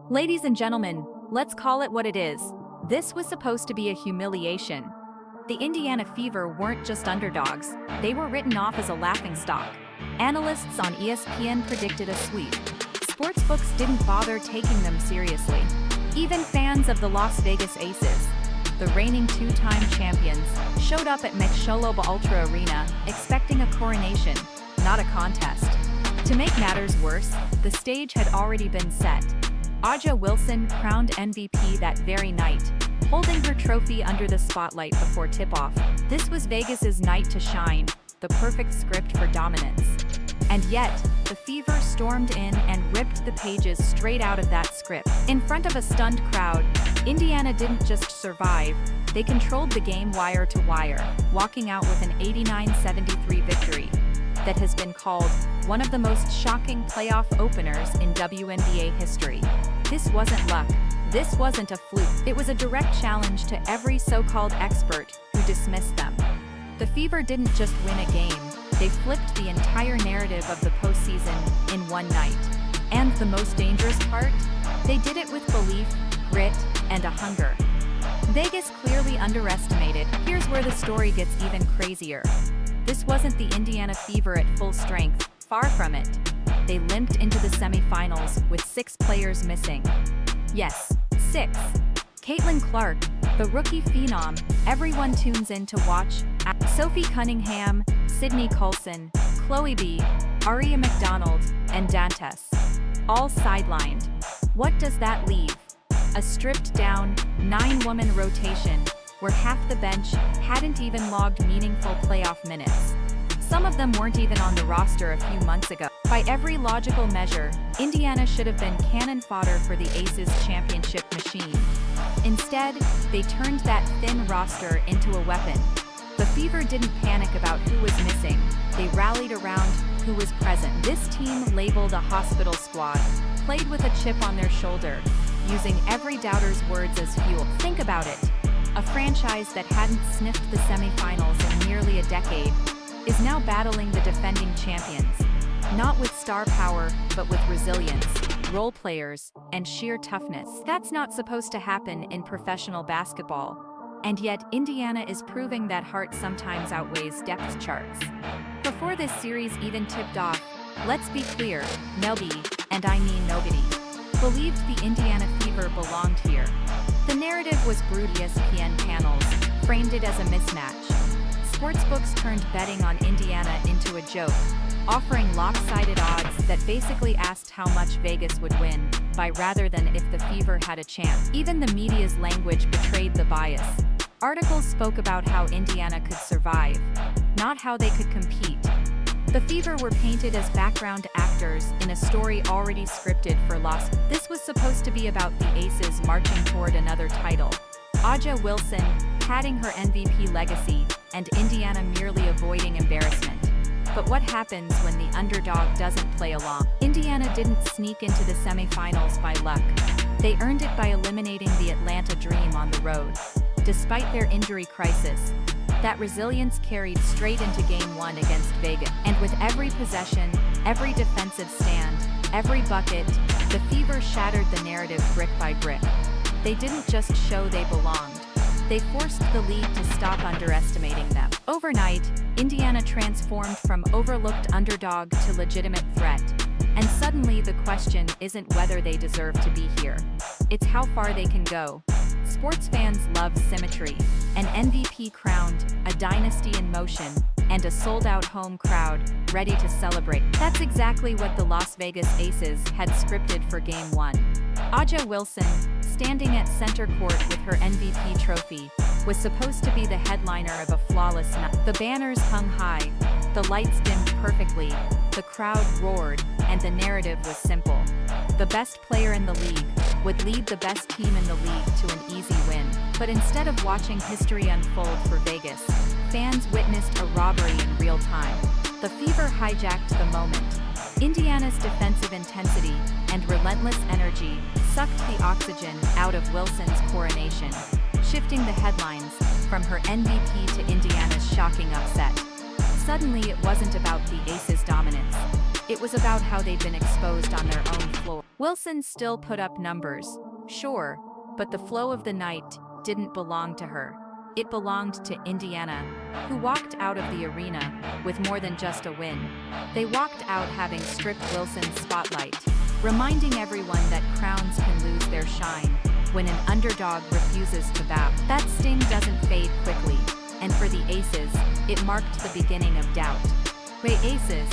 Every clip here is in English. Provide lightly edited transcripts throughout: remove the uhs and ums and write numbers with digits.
Ladies and gentlemen, let's call it what it is. This was supposed to be a humiliation. The Indiana Fever weren't just underdogs, they were written off as a laughingstock. Analysts on ESPN predicted a sweep. Sportsbooks didn't bother taking them seriously. Even fans of the Las Vegas Aces, the reigning two-time champions, showed up at Michelob Ultra Arena expecting a coronation, not a contest. To make matters worse, the stage had already been set. A'ja Wilson crowned MVP that very night, holding her trophy under the spotlight before tip-off. This was Vegas's night to shine, the perfect script for dominance. And yet, the Fever stormed in and ripped the pages straight out of that script. In front of a stunned crowd, Indiana didn't just survive, they controlled the game wire to wire, walking out with an 89-73 victory that has been called one of the most shocking playoff openers in WNBA history. This wasn't luck. This wasn't a fluke. It was a direct challenge to every so-called expert who dismissed them. The Fever didn't just win a game, they flipped the entire narrative of the postseason in one night. And the most dangerous part? They did it with belief, grit, and a hunger. Vegas clearly underestimated. Here's where the story gets even crazier. This wasn't the Indiana Fever at full strength, far from it. They limped into the semifinals with 6 players missing. Yes, 6. Caitlin Clark, the rookie phenom, everyone tunes in to watch. Sophie Cunningham, Sydney Coulson, Chloe B, Aria McDonald, and Dantes. All sidelined. What does that leave? A stripped-down, 9-woman rotation where half the bench hadn't even logged meaningful playoff minutes. Some of them weren't even on the roster a few months ago. By every logical measure, Indiana should have been cannon fodder for the Aces championship machine. Instead, they turned that thin roster into a weapon. The Fever didn't panic about who was missing, they rallied around who was present. This team, labeled a hospital squad, played with a chip on their shoulder, using every doubter's words as fuel. Think about it. A franchise that hadn't sniffed the semifinals in nearly a decade is now battling the defending champions. Not with star power, but with resilience, role players, and sheer toughness. That's not supposed to happen in professional basketball. And yet, Indiana is proving that heart sometimes outweighs depth charts. Before this series even tipped off, let's be clear, nobody, and I mean nobody, believed the Indiana Fever belonged here. The narrative was brewed. ESPN panels framed it as a mismatch. Sportsbooks turned betting on Indiana into a joke, offering lopsided odds that basically asked how much Vegas would win by rather than if the Fever had a chance. Even the media's language betrayed the bias. Articles spoke about how Indiana could survive, not how they could compete. The Fever were painted as background actors in a story already scripted for Las. This was supposed to be about the Aces marching toward another title, A'ja Wilson padding her MVP legacy, and Indiana merely avoiding embarrassment. But what happens when the underdog doesn't play along? Indiana didn't sneak into the semifinals by luck. They earned it by eliminating the Atlanta Dream on the road. Despite their injury crisis, that resilience carried straight into Game 1 against Vegas. And with every possession, every defensive stand, every bucket, the Fever shattered the narrative brick by brick. They didn't just show they belonged. They forced the league to stop underestimating them. Overnight, Indiana transformed from overlooked underdog to legitimate threat. And suddenly the question isn't whether they deserve to be here. It's how far they can go. Sports fans love symmetry. An MVP crowned, a dynasty in motion, and a sold-out home crowd ready to celebrate. That's exactly what the Las Vegas Aces had scripted for Game 1. A'ja Wilson, standing at center court with her MVP trophy, was supposed to be the headliner of a flawless night. The banners hung high, the lights dimmed perfectly, the crowd roared, and the narrative was simple. The best player in the league would lead the best team in the league to an easy win. But instead of watching history unfold for Vegas, fans witnessed a robbery in real time. The Fever hijacked the moment. Indiana's defensive intensity and relentless energy sucked the oxygen out of Wilson's coronation, shifting the headlines from her MVP to Indiana's shocking upset. Suddenly, it wasn't about the Aces' dominance. It was about how they'd been exposed on their own floor. Wilson still put up numbers, sure, but the flow of the night didn't belong to her. It belonged to Indiana, who walked out of the arena with more than just a win. They walked out having stripped Wilson's spotlight, reminding everyone that crowns can lose their shine when an underdog refuses to bow. That sting doesn't fade quickly, and for the Aces, it marked the beginning of doubt. Aces.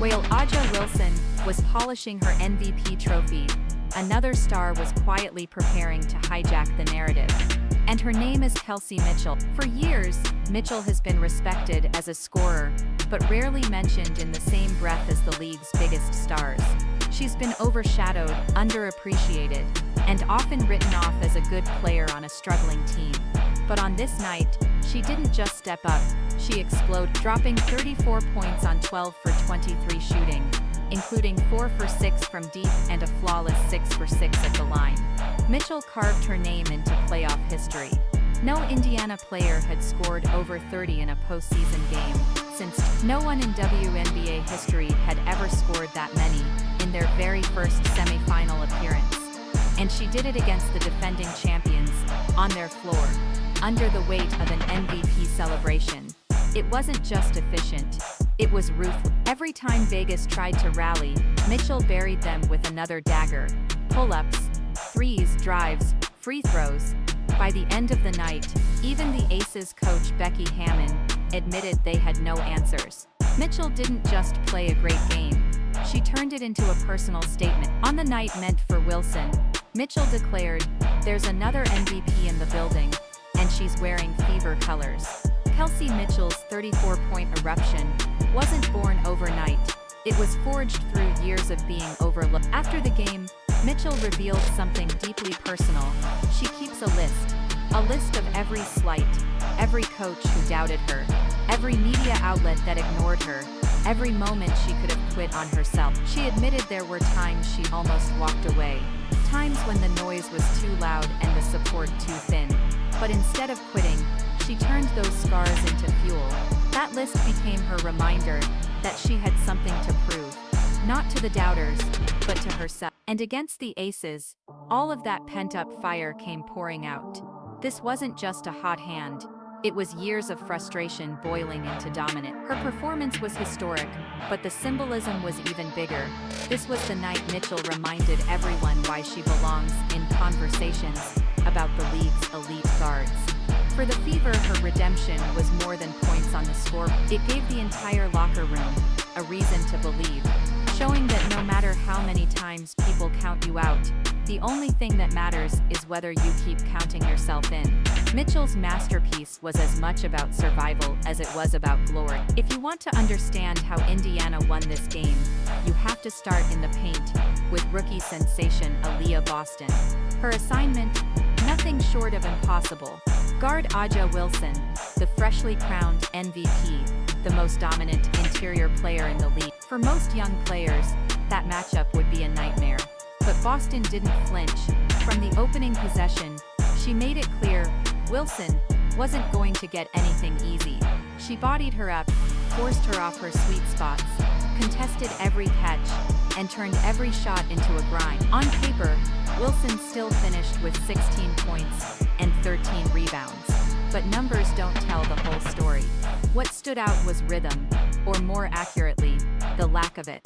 While A'ja Wilson was polishing her MVP trophy, another star was quietly preparing to hijack the narrative. And her name is Kelsey Mitchell. For years, Mitchell has been respected as a scorer, but rarely mentioned in the same breath as the league's biggest stars. She's been overshadowed, underappreciated, and often written off as a good player on a struggling team. But on this night, she didn't just step up, she exploded, dropping 34 points on 12 for 23 shooting, including 4 for 6 from deep and a flawless 6 for 6 at the line. Mitchell carved her name into playoff history. No Indiana player had scored over 30 in a postseason game, since no one in WNBA history had ever scored that many in their very first semifinal appearance. And she did it against the defending champions, on their floor, under the weight of an MVP celebration. It wasn't just efficient, it was ruthless. Every time Vegas tried to rally, Mitchell buried them with another dagger. Pull-ups, threes, drives, free throws. By the end of the night, even the Aces coach Becky Hammon admitted they had no answers. Mitchell didn't just play a great game, she turned it into a personal statement. On the night meant for Wilson, Mitchell declared, "There's another MVP in the building, and she's wearing Fever colors." Kelsey Mitchell's 34-point eruption wasn't born overnight. It was forged through years of being overlooked. After the game, Mitchell revealed something deeply personal. She keeps a list of every slight, every coach who doubted her, every media outlet that ignored her, every moment she could have quit on herself. She admitted there were times she almost walked away, times when the noise was too loud and the support too thin. But instead of quitting, she turned those scars into fuel. That list became her reminder that she had something to prove, not to the doubters, but to herself. And against the Aces, all of that pent-up fire came pouring out. This wasn't just a hot hand, it was years of frustration boiling into dominance. Her performance was historic, but the symbolism was even bigger. This was the night Mitchell reminded everyone why she belongs in conversations about the league's elite guards. For the Fever, her redemption was more than points on the scoreboard. It gave the entire locker room a reason to believe, showing that no matter how many times people count you out, the only thing that matters is whether you keep counting yourself in. Mitchell's masterpiece was as much about survival as it was about glory. If you want to understand how Indiana won this game, you have to start in the paint with rookie sensation Aaliyah Boston. Her assignment, nothing short of impossible. Guard A'ja Wilson, the freshly crowned MVP, the most dominant interior player in the league. For most young players, that matchup would be a nightmare. But Boston didn't flinch. From the opening possession, she made it clear Wilson wasn't going to get anything easy. She bodied her up, forced her off her sweet spots, contested every catch, and turned every shot into a grind. On paper, Wilson still finished with 16 points and 13 rebounds. But numbers don't tell the whole story. What stood out was rhythm, or more accurately, the lack of it.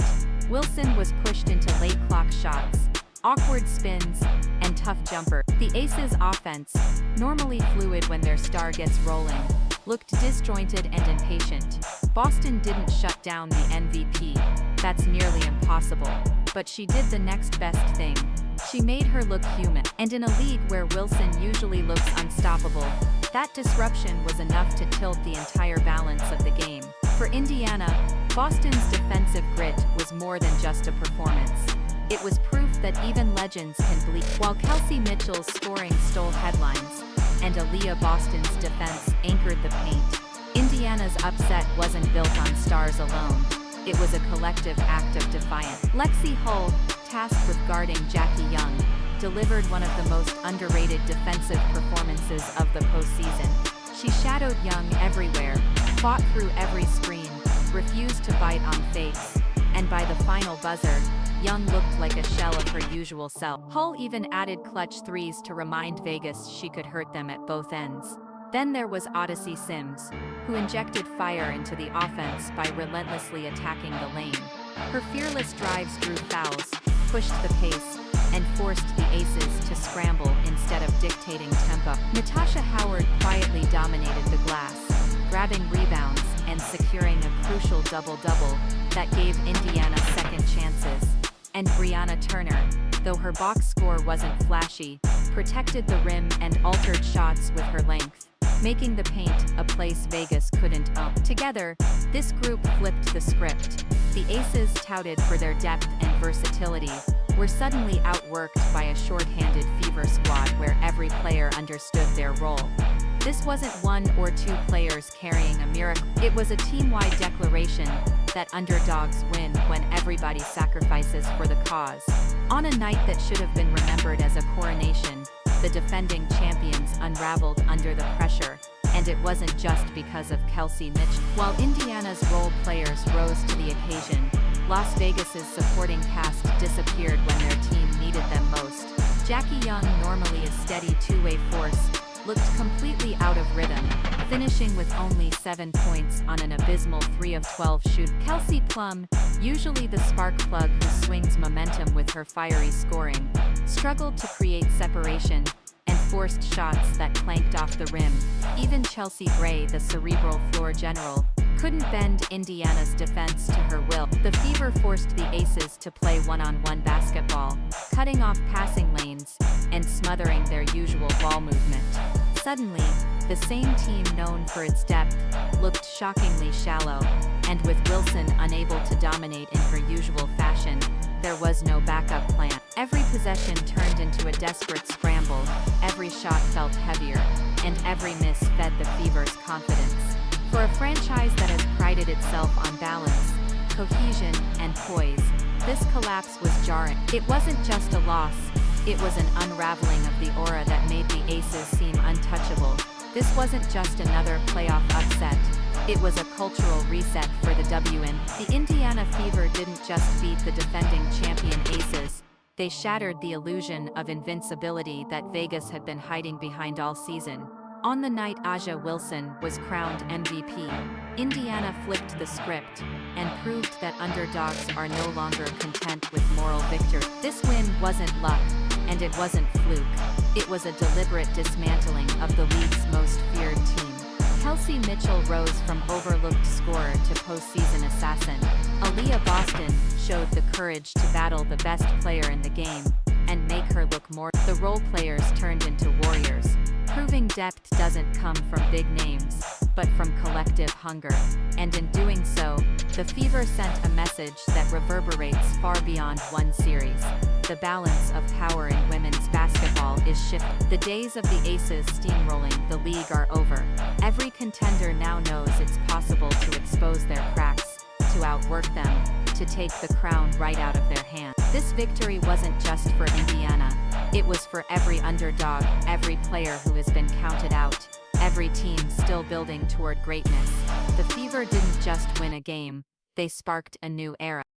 Wilson was pushed into late clock shots, awkward spins, and tough jumper. The Aces' offense, normally fluid when their star gets rolling, looked disjointed and impatient. Boston didn't shut down the MVP. That's nearly impossible. But she did the next best thing. She made her look human. And in a league where Wilson usually looks unstoppable, that disruption was enough to tilt the entire balance of the game. For Indiana, Boston's defensive grit was more than just a performance. It was proof that even legends can bleed. While Kelsey Mitchell's scoring stole headlines, and Aaliyah Boston's defense anchored the paint, Indiana's upset wasn't built on stars alone. It was a collective act of defiance. Lexi Hull, tasked with guarding Jackie Young, delivered one of the most underrated defensive performances of the postseason. She shadowed Young everywhere, fought through every screen, refused to bite on fakes, and by the final buzzer, Young looked like a shell of her usual self. Hull even added clutch threes to remind Vegas she could hurt them at both ends. Then there was Odyssey Sims, who injected fire into the offense by relentlessly attacking the lane. Her fearless drives drew fouls, pushed the pace, and forced the Aces to scramble instead of dictating tempo. Natasha Howard quietly dominated the glass, grabbing rebounds and securing a crucial double-double that gave Indiana second chances. And Brianna Turner, though her box score wasn't flashy, protected the rim and altered shots with her length, making the paint a place Vegas couldn't own. Together, this group flipped the script. The Aces, touted for their depth and versatility, were suddenly outworked by a short-handed Fever squad where every player understood their role. This wasn't one or two players carrying a miracle. It was a team-wide declaration that underdogs win when everybody sacrifices for the cause. On a night that should have been remembered as a coronation, the defending champions unraveled under the pressure, and it wasn't just because of Kelsey Mitchell. While Indiana's role players rose to the occasion, Las Vegas's supporting cast disappeared when their team needed them most. Jackie Young, normally a steady two-way force, looked completely out of rhythm, finishing with only 7 points on an abysmal 3 of 12 shoot. Kelsey Plum, usually the spark plug who swings momentum with her fiery scoring, struggled to create separation and forced shots that clanked off the rim. Even Chelsea Gray, the cerebral floor general, couldn't bend Indiana's defense to her will. The Fever forced the Aces to play one-on-one basketball, cutting off passing lanes and smothering their usual ball movement. Suddenly, the same team known for its depth looked shockingly shallow, and with Wilson unable to dominate in her usual fashion, there was no backup plan. Every possession turned into a desperate scramble, every shot felt heavier, and every miss fed the Fever's confidence. For a franchise that has prided itself on balance, cohesion, and poise, this collapse was jarring. It wasn't just a loss, it was an unraveling of the aura that made the Aces seem untouchable. This wasn't just another playoff upset, it was a cultural reset for the WNBA. The Indiana Fever didn't just beat the defending champion Aces, they shattered the illusion of invincibility that Vegas had been hiding behind all season. On the night A'ja Wilson was crowned MVP, Indiana flipped the script and proved that underdogs are no longer content with moral victory. This win wasn't luck, and it wasn't fluke. It was a deliberate dismantling of the league's most feared team. Kelsey Mitchell rose from overlooked scorer to postseason assassin. Aaliyah Boston showed the courage to battle the best player in the game and make her look more. The role players turned into warriors, proving depth doesn't come from big names, but from collective hunger. And in doing so, the Fever sent a message that reverberates far beyond one series. The balance of power in women's basketball is shifting. The days of the Aces steamrolling the league are over. Every contender now knows it's possible to expose their cracks, to outwork them, to take the crown right out of their hands. This victory wasn't just for Indiana, it was for every underdog, every player who has been counted out, every team still building toward greatness. The Fever didn't just win a game, they sparked a new era.